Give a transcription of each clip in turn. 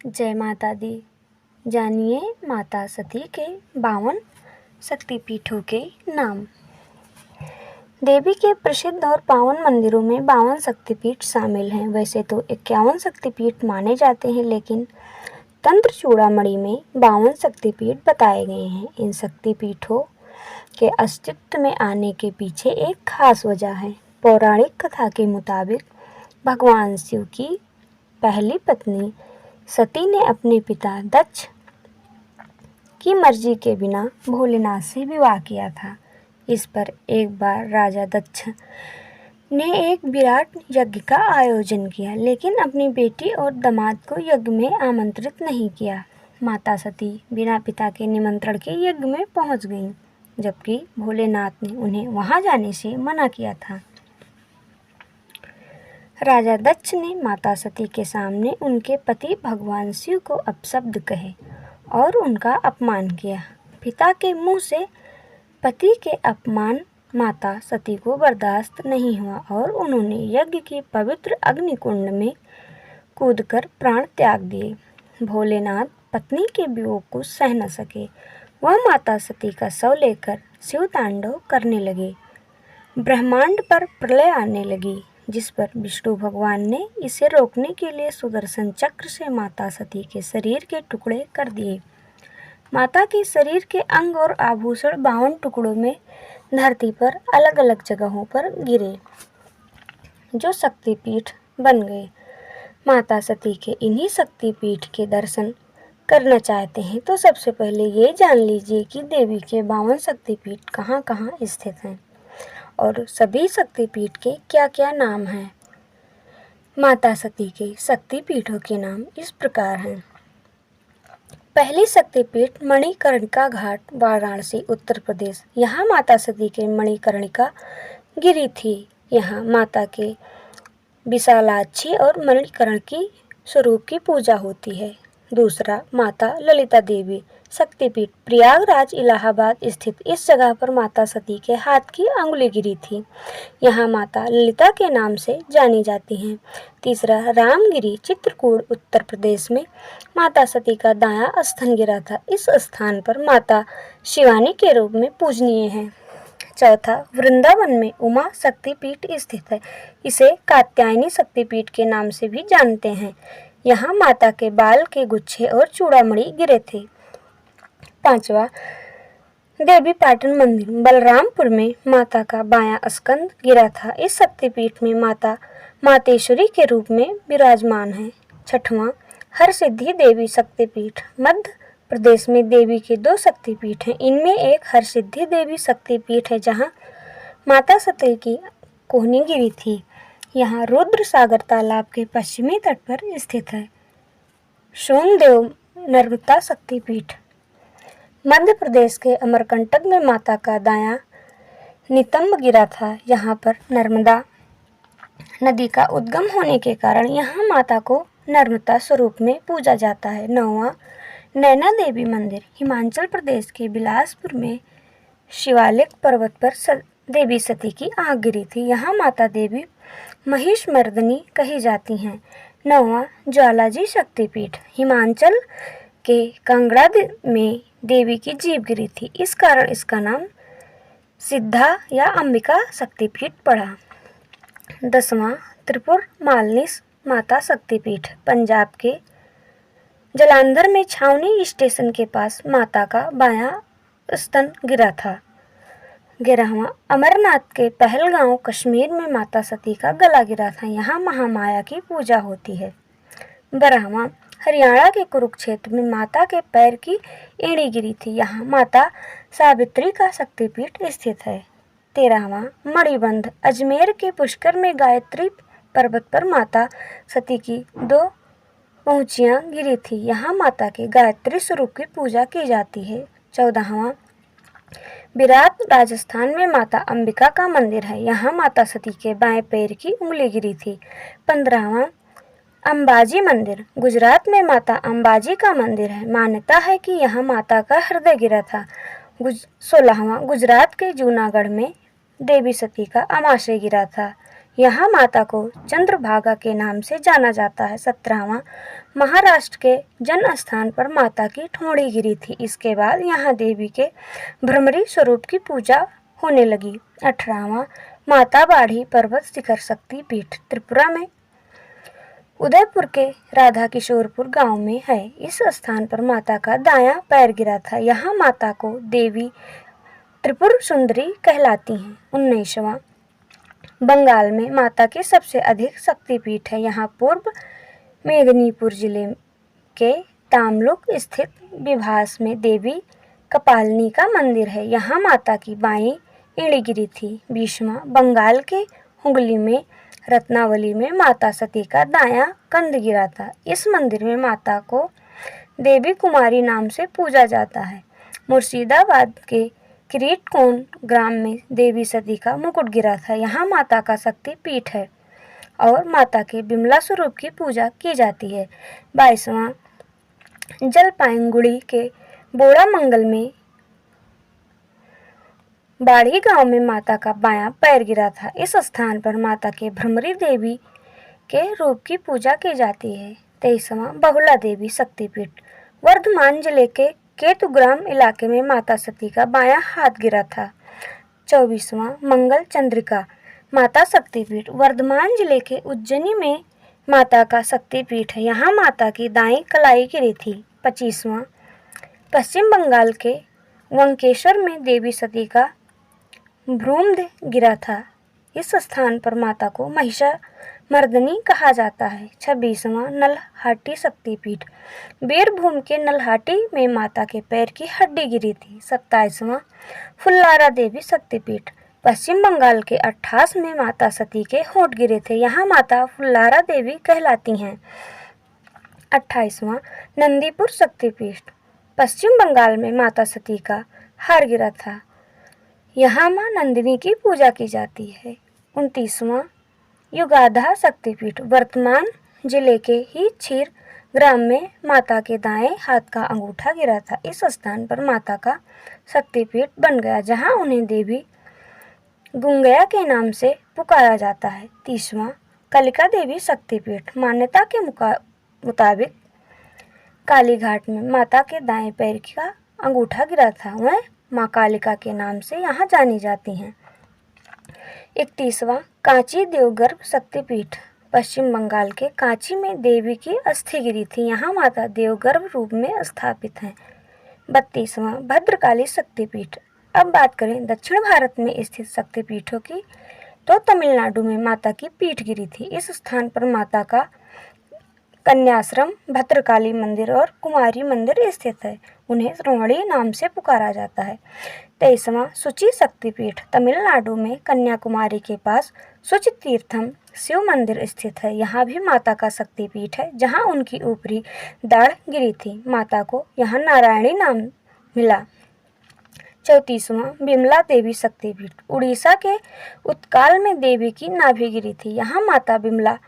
जय माता दी। जानिए माता सती के 52 शक्तिपीठों के नाम। देवी के प्रसिद्ध और पावन मंदिरों में 52 शक्तिपीठ शामिल हैं। वैसे तो 51 शक्तिपीठ माने जाते हैं, लेकिन तंत्र चूड़ामणि में 52 शक्तिपीठ बताए गए हैं। इन शक्तिपीठों के अस्तित्व में आने के पीछे एक खास वजह है। पौराणिक कथा के मुताबिक भगवान शिव की पहली पत्नी सती ने अपने पिता दक्ष की मर्जी के बिना भोलेनाथ से विवाह किया था। इस पर एक बार राजा दक्ष ने एक विराट यज्ञ का आयोजन किया, लेकिन अपनी बेटी और दामाद को यज्ञ में आमंत्रित नहीं किया। माता सती बिना पिता के निमंत्रण के यज्ञ में पहुंच गईं, जबकि भोलेनाथ ने उन्हें वहां जाने से मना किया था। राजा दक्ष ने माता सती के सामने उनके पति भगवान शिव को अपशब्द कहे और उनका अपमान किया। पिता के मुंह से पति के अपमान माता सती को बर्दाश्त नहीं हुआ और उन्होंने यज्ञ की पवित्र अग्निकुंड में कूदकर प्राण त्याग दिए। भोलेनाथ पत्नी के वियोग को सह न सके। वह माता सती का शव लेकर शिव तांडव करने लगे। ब्रह्मांड पर प्रलय आने लगी, जिस पर विष्णु भगवान ने इसे रोकने के लिए सुदर्शन चक्र से माता सती के शरीर के टुकड़े कर दिए। माता के शरीर के अंग और आभूषण 52 टुकड़ों में धरती पर अलग अलग जगहों पर गिरे, जो शक्तिपीठ बन गए। माता सती के इन्हीं शक्तिपीठ के दर्शन करना चाहते हैं तो सबसे पहले ये जान लीजिए कि देवी के 52 शक्तिपीठ कहाँ कहाँ स्थित हैं और सभी शक्तिपीठ के क्या क्या नाम हैं। माता सती के शक्तिपीठों के नाम इस प्रकार हैं। पहली शक्तिपीठ मणिकर्णिका घाट, वाराणसी, उत्तर प्रदेश। यहाँ माता सती के मणिकर्णिका गिरी थी। यहाँ माता के विशालाक्षी और मणिकर्णिकी स्वरूप की पूजा होती है। दूसरा, माता ललिता देवी शक्तिपीठ, प्रयागराज, इलाहाबाद स्थित। इस जगह पर माता सती के हाथ की अंगुली गिरी थी। यहाँ माता ललिता के नाम से जानी जाती हैं। तीसरा, रामगिरी, चित्रकूट, उत्तर प्रदेश में माता सती का दायां स्तन गिरा था। इस स्थान पर माता शिवानी के रूप में पूजनीय है। चौथा, वृंदावन में उमा शक्तिपीठ स्थित है। इसे कात्यायनी शक्तिपीठ के नाम से भी जानते हैं। यहाँ माता के बाल के गुच्छे और चूड़ामणि गिरे थे। पांचवा, देवी पाटन मंदिर, बलरामपुर में माता का बायां स्कंद गिरा था। इस शक्तिपीठ में माता मातेश्वरी के रूप में विराजमान है। छठवां, हरसिद्धि देवी शक्तिपीठ, मध्य प्रदेश में देवी के 2 शक्तिपीठ हैं। इनमें एक हरसिद्धि देवी शक्तिपीठ है, जहां माता सती की कोहनी गिरी थी। यहाँ रुद्र सागर तालाब के पश्चिमी तट पर स्थित है। सोमदेव नर्मदा शक्तिपीठ, मध्य प्रदेश के अमरकंटक में माता का दायां नितंब गिरा था। यहाँ पर नर्मदा नदी का उद्गम होने के कारण यहाँ माता को नर्मदा स्वरूप में पूजा जाता है। 9वां, नैना देवी मंदिर, हिमाचल प्रदेश के बिलासपुर में शिवालिक पर्वत पर देवी सती की आग गिरी थी। यहाँ माता देवी महिषमर्दिनी कही जाती हैं। 9वां, ज्वालाजी शक्तिपीठ, हिमाचल के कांगड़ा में देवी की जीभ गिरी थी। इस कारण इसका नाम सिद्धा या अंबिका शक्तिपीठ पड़ा। 10वां, त्रिपुर मालनीस माता शक्तिपीठ, पंजाब के जलंधर में छावनी स्टेशन के पास माता का बायां स्तन गिरा था। 11वां, अमरनाथ के पहलगांव, कश्मीर में माता सती का गला गिरा था। यहाँ महामाया की पूजा होती है। 12वां, हरियाणा के कुरुक्षेत्र में माता के पैर की एड़ी गिरी थी। यहाँ माता सावित्री का शक्तिपीठ स्थित है। 13वां, मणिबंध, अजमेर के पुष्कर में गायत्री पर्वत पर माता सती की 2 पहुंचियां गिरी थी। यहाँ माता के गायत्री स्वरूप की पूजा की जाती है। 14वां, विराट, राजस्थान में माता अंबिका का मंदिर है। यहाँ माता सती के बाएं पैर की उंगली गिरी थी। 15वां, अंबाजी मंदिर, गुजरात में माता अंबाजी का मंदिर है। मान्यता है कि यहाँ माता का हृदय गिरा था। 16वां, गुजरात के जूनागढ़ में देवी सती का अमाशय गिरा था। यहाँ माता को चंद्रभागा के नाम से जाना जाता है। 17वां, महाराष्ट्र के जन्म स्थान पर माता की ठोड़ी गिरी थी। इसके बाद यहाँ देवी के भ्रमरी स्वरूप की पूजा होने लगी। 18वां, माता बाढ़ी पर्वत शिखर शक्ति पीठ त्रिपुरा में उदयपुर के राधा किशोरपुर गांव में है। इस स्थान पर माता का दायां पैर गिरा था। यहाँ माता को देवी त्रिपुर सुंदरी कहलाती हैं। 19वां, बंगाल में माता के सबसे अधिक शक्तिपीठ है। यहाँ पूर्व मेदिनीपुर जिले के तामलुक स्थित विभास में देवी कपालिनी का मंदिर है। यहाँ माता की बाईं एड़ी गिरी थी। 20वां, बंगाल के हुगली में रत्नावली में माता सती का दायां कंध गिरा था। इस मंदिर में माता को देवी कुमारी नाम से पूजा जाता है। मुर्शिदाबाद के किरीटकोण ग्राम में देवी सती का मुकुट गिरा था। यहाँ माता का शक्ति पीठ है और माता के बिमला स्वरूप की पूजा की जाती है। 22वां, जलपाईगुड़ी के बोड़ा मंगल में बाड़ी गांव में माता का बायां पैर गिरा था। इस स्थान पर माता के भ्रमरी देवी के रूप की पूजा की जाती है। 23वां, बहुला देवी शक्तिपीठ वर्धमान जिले के केतुग्राम इलाके में माता सती का बायां हाथ गिरा था। 24वां, मंगल चंद्रिका माता शक्तिपीठ वर्धमान जिले के उज्जैनी में माता का शक्तिपीठ है। यहाँ माता की दाईं कलाई गिरी थी। 25वां, पश्चिम बंगाल के वंकेश्वर में देवी सती का भ्रूमध्य गिरा था। इस स्थान पर माता को महिषामर्दिनी कहा जाता है। 26वां, नलहाटी शक्तिपीठ बीरभूम के नलहाटी में माता के पैर की हड्डी गिरी थी। 27वां, फुल्लारा देवी शक्तिपीठ पश्चिम बंगाल के 28 में माता सती के होंठ गिरे थे। यहाँ माता फुल्लारा देवी कहलाती हैं। 28वां, नंदीपुर शक्तिपीठ पश्चिम बंगाल में माता सती का हार गिरा था। यहाँ मां नंदिनी की पूजा की जाती है। 29वां, युगाधा शक्तिपीठ वर्तमान जिले के ही क्षीर ग्राम में माता के दाएं हाथ का अंगूठा गिरा था। इस स्थान पर माता का शक्तिपीठ बन गया, जहाँ उन्हें देवी गुंगया के नाम से पुकारा जाता है। 30वां, कालिका देवी शक्तिपीठ मान्यता के मुताबिक कालीघाट में माता के दाएं पैर का अंगूठा गिरा था। वह माँ कालिका के नाम से यहाँ जानी जाती हैं। 31वां, कांची देवगर्भ शक्तिपीठ पश्चिम बंगाल के कांची में देवी की अस्थि गिरी थी। यहाँ माता देवगर्भ रूप में स्थापित हैं। 32वां, भद्रकाली शक्तिपीठ। अब बात करें दक्षिण भारत में स्थित शक्तिपीठों की, तो तमिलनाडु में माता की पीठ गिरी थी। इस स्थान पर माता का कन्याश्रम, भद्रकाली मंदिर और कुमारी मंदिर स्थित है। उन्हें रोहिणी नाम से पुकारा जाता है। 23वां, सुचि शक्तिपीठ तमिलनाडु में कन्याकुमारी के पास सुचि तीर्थम शिव मंदिर स्थित है। यहाँ भी माता का शक्तिपीठ है, जहाँ उनकी ऊपरी दाढ़ गिरी थी। माता को यहाँ नारायणी नाम मिला। 34वां, बिमला देवी शक्तिपीठ उड़ीसा के उत्काल में देवी की नाभि गिरी थी। यहाँ माता बिमला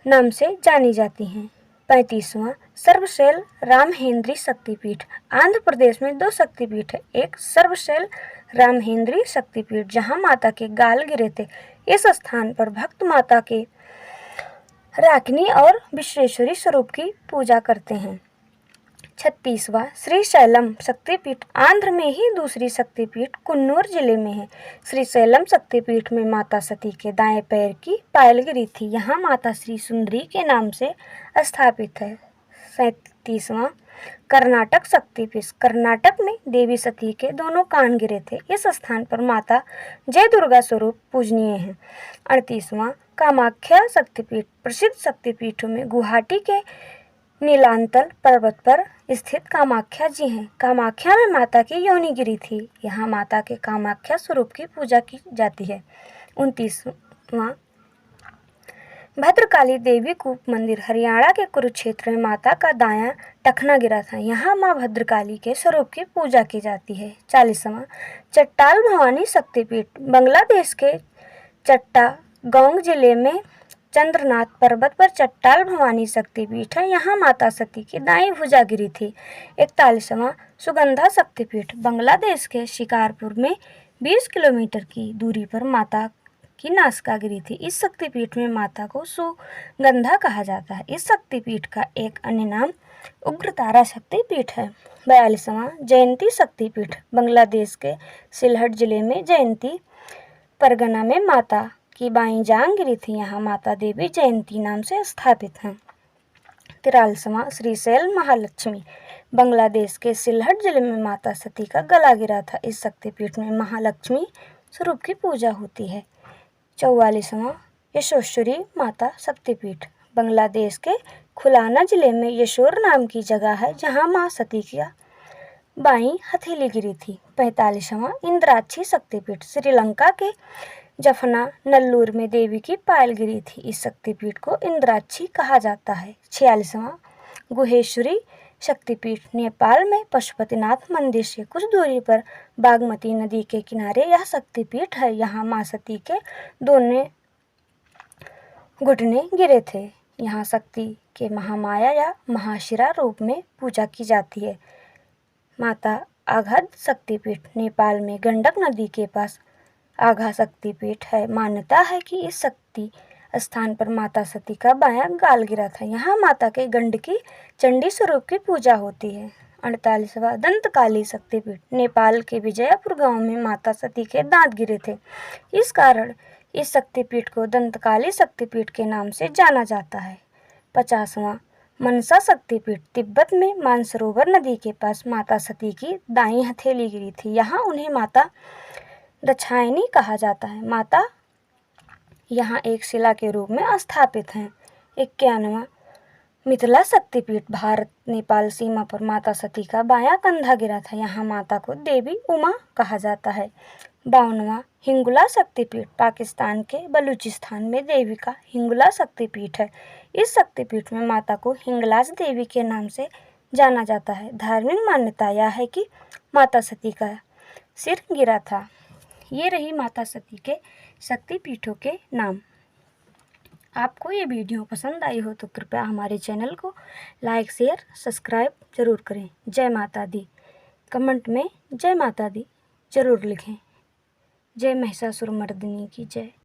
नाम से जानी जाती हैं। 35वां, सर्वशैल रामहेंद्री शक्तिपीठ आंध्र प्रदेश में 2 शक्तिपीठ है। एक सर्वशैल रामहेंद्री शक्तिपीठ जहाँ माता के गाल गिरे थे। इस स्थान पर भक्त माता के राकिनी और विश्वेश्वरी स्वरूप की पूजा करते हैं। 36वां, श्रीशैलम शक्तिपीठ आंध्र में ही दूसरी शक्तिपीठ कुन्नूर जिले में है। श्रीशैलम शक्तिपीठ में माता सती के दाएं पैर की पायल गिरी थी। यहाँ माता श्री सुंदरी के नाम से स्थापित है। 37वां, कर्नाटक शक्तिपीठ कर्नाटक में देवी सती के दोनों कान गिरे थे। इस स्थान पर माता जय दुर्गा स्वरूप पूजनीय है। 38वां, कामाख्या शक्तिपीठ प्रसिद्ध शक्तिपीठों में गुवाहाटी के नीलांचल पर्वत पर स्थित कामाख्या जी हैं। कामाख्या में माता की योनि गिरी थी। यहाँ माता के कामाख्या स्वरूप की पूजा की जाती है। 29वां, भद्रकाली देवी कूप मंदिर हरियाणा के कुरुक्षेत्र में माता का दायां टखना गिरा था। यहाँ माँ भद्रकाली के स्वरूप की पूजा की जाती है। 40वां, चट्टाल भवानी शक्तिपीठ बांग्लादेश के चट्टागोंग जिले में चंद्रनाथ पर्वत पर चट्टाल भवानी शक्तिपीठ है। यहाँ माता सती की दाईं भुजा गिरी थी। 41वां, सुगंधा शक्तिपीठ बांग्लादेश के शिकारपुर में 20 किलोमीटर की दूरी पर माता की नासिका गिरी थी। इस शक्तिपीठ में माता को सुगंधा कहा जाता है। इस शक्तिपीठ का एक अन्य नाम उग्रतारा शक्तिपीठ है। 42वां जयंती शक्तिपीठ बांग्लादेश के सिलहट जिले में जयंती परगना में माता की बाईं जांग गिरी थी। यहाँ माता देवी जयंती नाम से स्थापित हैं। 43वां श्रीशैल महालक्ष्मी बांग्लादेश के सिलहट जिले में माता सती का गला गिरा था। इस शक्तिपीठ में महालक्ष्मी स्वरूप की पूजा होती है। 44वां यशोश्वरी माता शक्तिपीठ बांग्लादेश के खुलाना जिले में यशोर नाम की जगह है, जहां मां सती की बाईं हथेली गिरी थी। 45वां इंद्राक्षी शक्तिपीठ श्रीलंका के जफना नल्लूर में देवी की पायल गिरी थी। इस शक्तिपीठ को इंद्राक्षी कहा जाता है। 46वां गुहेश्वरी शक्तिपीठ नेपाल में पशुपतिनाथ मंदिर से कुछ दूरी पर बागमती नदी के किनारे यह शक्तिपीठ है। यहाँ मां सती के दोनों घुटने गिरे थे। यहाँ शक्ति के महामाया या महाशिरा रूप में पूजा की जाती है। माता आघा शक्तिपीठ नेपाल में गंडक नदी के पास आघा शक्तिपीठ है। मान्यता है कि इस शक्ति स्थान पर माता सती का बायां गाल गिरा था। यहाँ माता के गंडकी चंडी स्वरूप की पूजा होती है। 48वां दंतकाली शक्तिपीठ नेपाल के विजयपुर गांव में माता सती के दांत गिरे थे। इस कारण इस शक्तिपीठ को दंतकाली शक्तिपीठ के नाम से जाना जाता है। 50वां मनसा शक्तिपीठ तिब्बत में मानसरोवर नदी के पास माता सती की दाईं हथेली गिरी थी। यहाँ उन्हें माता दाक्षायणी कहा जाता है। माता यहाँ एक शिला के रूप में स्थापित हैं। 51वां मिथिला शक्तिपीठ भारत नेपाल सीमा पर माता सती का बायां कंधा गिरा था। यहाँ माता को देवी उमा कहा जाता है। 52वां हिंगुला शक्तिपीठ पाकिस्तान के बलूचिस्तान में देवी का हिंगुला शक्तिपीठ है। इस शक्तिपीठ में माता को हिंगलाज देवी के नाम से जाना जाता है। धार्मिक मान्यता यह है कि माता सती का सिर गिरा था। ये रही माता सती के शक्तिपीठों के नाम। आपको ये वीडियो पसंद आई हो तो कृपया हमारे चैनल को लाइक शेयर सब्सक्राइब जरूर करें। जय माता दी। कमेंट में जय माता दी जरूर लिखें। जय महिषासुर मर्दिनी की जय।